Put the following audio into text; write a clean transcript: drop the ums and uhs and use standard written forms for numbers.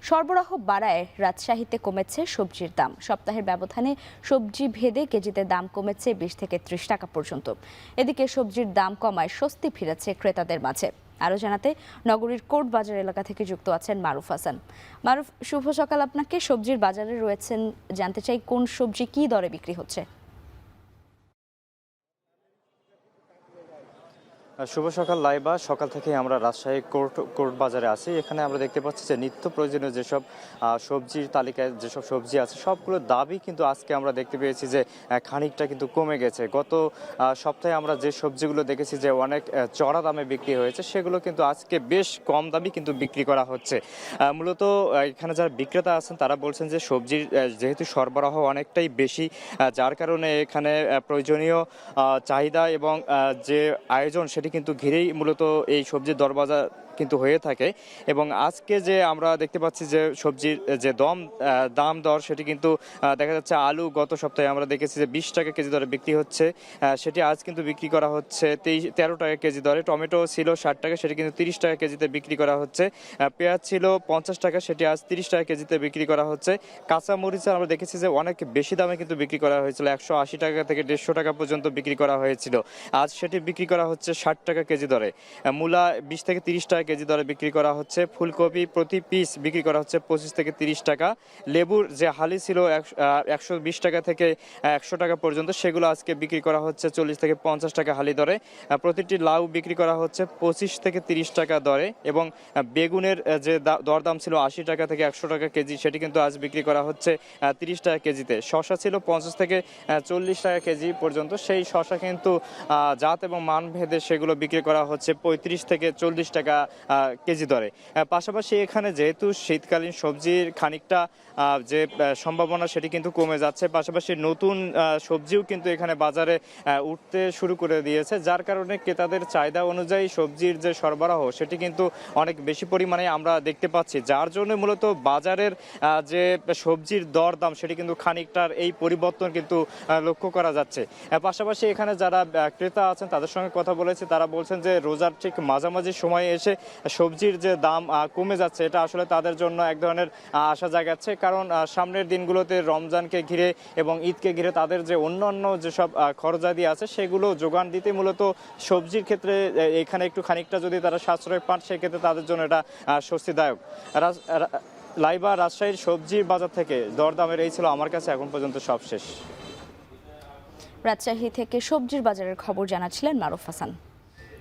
সরবরাহ বাড়ায় রাজশাহীতে কমেছে সবজির দাম। সপ্তাহের ব্যবধানে সবজি ভেদে কেজিতে দাম কমেছে 20 থেকে 30 টাকা পর্যন্ত। এদিকে সবজির দাম কমায় স্বস্তি ফিরেছে ক্রেতাদের মাঝে। আরও জানাতে নগরীর কোর্ট বাজার এলাকা থেকে যুক্ত আছেন মারুফ হাসান। মারুফ, শুভ সকাল আপনাকে। সবজির বাজারে রয়েছেন, জানতে চাই কোন সবজি কী দরে বিক্রি হচ্ছে? শুভ সকাল লাইবা। সকাল থেকে আমরা রাজশাহী কোর্ট বাজারে আছি। এখানে আমরা দেখতে পাচ্ছি যে নিত্য প্রয়োজনীয় যেসব সবজির তালিকায় যেসব সবজি আছে সবগুলোর দামই কিন্তু আজকে আমরা দেখতে পেয়েছি যে খানিকটা কিন্তু কমে গেছে। গত সপ্তাহে আমরা যে সবজিগুলো দেখেছি যে অনেক চড়া দামে বিক্রি হয়েছে, সেগুলো কিন্তু আজকে বেশ কম দামে কিন্তু বিক্রি করা হচ্ছে। মূলত এখানে যারা বিক্রেতা আছেন তারা বলছেন যে সবজির যেহেতু সরবরাহ অনেকটাই বেশি, যার কারণে এখানে প্রয়োজনীয় চাহিদা এবং যে আয়োজন সেটি কিন্তু ঘিরেই মূলত এই সবজির দরবাজার কিন্তু হয়ে থাকে। এবং আজকে যে আমরা দেখতে পাচ্ছি যে সবজির যে দাম দর সেটি কিন্তু দেখা যাচ্ছে আলু গত সপ্তাহে আমরা দেখেছি যে 20 টাকা কেজি দরে বিক্রি হচ্ছে, সেটি আজ কিন্তু বিক্রি করা হচ্ছে 13 টাকা কেজি দরে। টমেটো ছিল 60 টাকা, সেটি কিন্তু 30 টাকা কেজিতে বিক্রি করা হচ্ছে। পেঁয়াজ ছিল 50 টাকা, সেটি আজ 30 টাকা কেজিতে বিক্রি করা হচ্ছে। কাঁচা মরিচ আমরা দেখেছি যে অনেক বেশি দামে কিন্তু বিক্রি করা হয়েছিল, 180 টাকা থেকে 150 টাকা পর্যন্ত বিক্রি করা হয়েছিল। আজ সেটি বিক্রি করা হচ্ছে 60 টাকা কেজি দরে। মূলা 20 থেকে 30 টাকা কেজি দরে বিক্রি করা হচ্ছে। ফুলকপি প্রতি পিস বিক্রি করা হচ্ছে 25 থেকে 30 টাকা। লেবুর যে হালি ছিল 120 টাকা থেকে 100 টাকা পর্যন্ত, সেগুলো আজকে বিক্রি করা হচ্ছে 40 থেকে 50 টাকা হালি দরে। প্রতিটি লাউ বিক্রি করা হচ্ছে 25 থেকে 30 টাকা দরে। এবং বেগুনের যে দরদাম ছিল 80 টাকা থেকে 100 টাকা কেজি, সেটি কিন্তু আজ বিক্রি করা হচ্ছে 30 টাকা কেজিতে। শসা ছিল 50 থেকে 40 টাকা কেজি পর্যন্ত, সেই শসা কিন্তু জাত এবং মান ভেদে সেগুলো বিক্রি করা হচ্ছে 35 থেকে 40 টাকা কেজি দরে। পাশাপাশি এখানে যেহেতু শীতকালীন সবজির খানিকটা যে সম্ভাবনা সেটি কিন্তু কমে যাচ্ছে, পাশাপাশি নতুন সবজিও কিন্তু এখানে বাজারে উঠতে শুরু করে দিয়েছে, যার কারণে ক্রেতাদের চাহিদা অনুযায়ী সবজির যে সরবরাহ সেটি কিন্তু অনেক বেশি পরিমাণে আমরা দেখতে পাচ্ছি, যার জন্য মূলত বাজারের যে সবজির দর দাম সেটি কিন্তু খানিকটার এই পরিবর্তন কিন্তু লক্ষ্য করা যাচ্ছে। পাশাপাশি এখানে যারা ক্রেতা আছেন তাদের সঙ্গে কথা বলেছি, তারা বলছেন যে রোজার ঠিক মাঝামাঝি সময়ে এসে সবজির যে দাম কমে যাচ্ছে, এটা আসলে তাদের জন্য এক ধরনের আশা জাগাচ্ছে। কারণ সামনের দিনগুলোতে রমজানকে ঘিরে এবং ঈদকে ঘিরে তাদের যে অন্যান্য যেসব খরচাদি আছে সেগুলো যোগান দিতে মূলত সবজির ক্ষেত্রে এখানে একটু খানিকটা যদি তারা সাশ্রয় পান, সেক্ষেত্রে তাদের জন্য এটা স্বস্তিদায়ক। লাইবা, রাজশাহীর সবজির বাজার থেকে দরদামের এই ছিল আমার কাছে এখন পর্যন্ত সব শেষ। রাজশাহী থেকে সবজির বাজারের খবর জানাচ্ছিলেন মারুফ হাসান।